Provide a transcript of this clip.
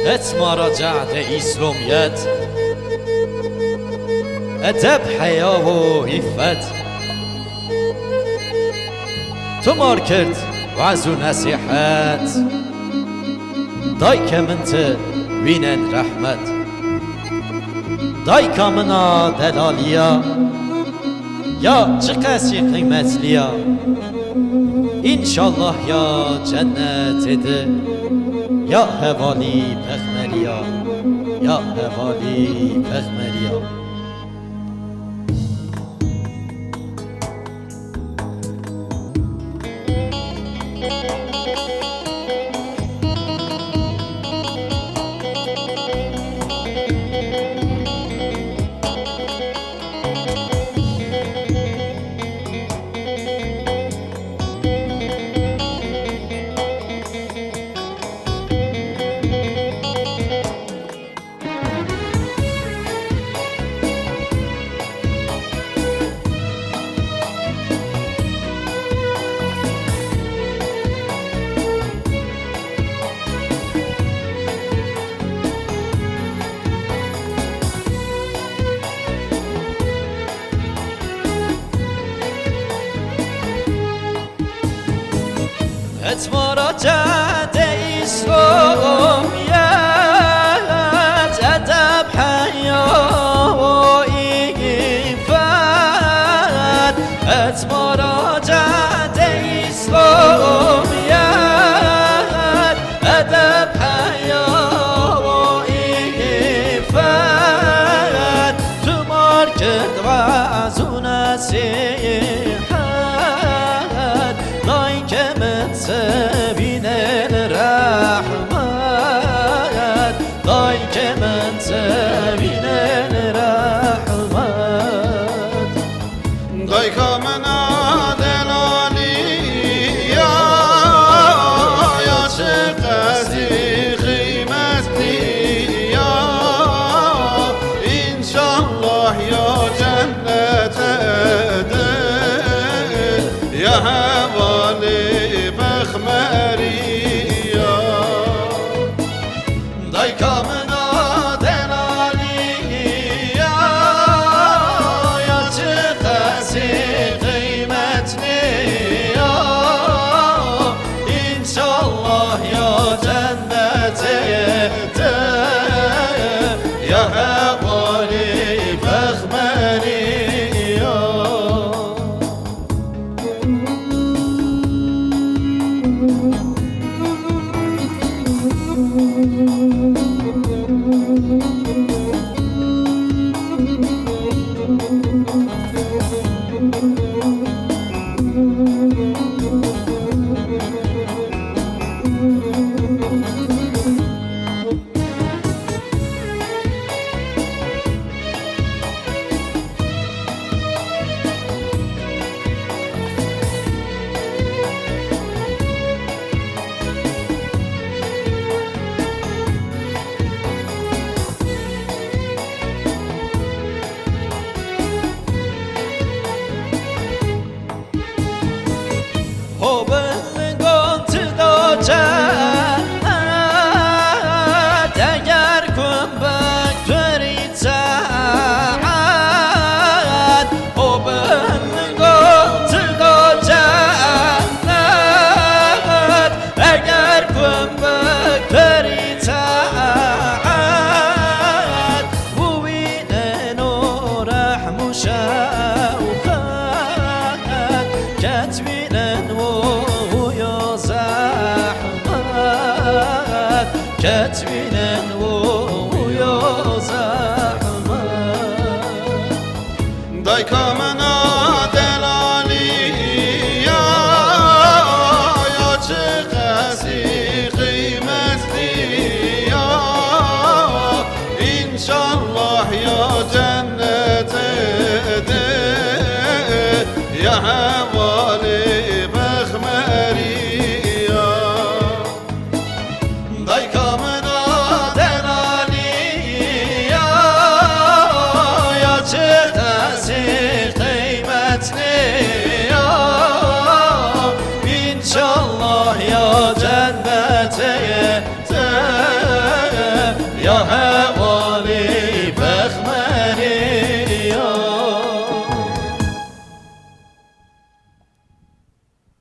اتما رجعت إسلاميت أدب حياة وعفت تمار كرت وعز ونصيحات دايك منت وينن رحمت دايك منا دلاليا يا چقاسي قيمت ليا إن شاء الله يا جنة ده يا هوالي بغمريا يا هوالي بغمريا اتما رجعت إسلاميت أدب حياة وعفت اتما رجعت إسلاميت أدب حياة وعفت تمار كرد وعز ونصيحت دايك من سبينن رحمت دايك من سبينن رحمت دايك من دلالي يا شقاسي قيمتي إن شاء الله يا جنة يا هوالي بخمريا دايك من دلالي يا چقاسي قيمتني إن شاء الله يا جنتي يا هوالي بخمريا كتبنا ويا زحمة دايك من دلالي يا چقاسي قيمتي إن شاء الله يا جنة يا هوالي بخمريا دايك من cennete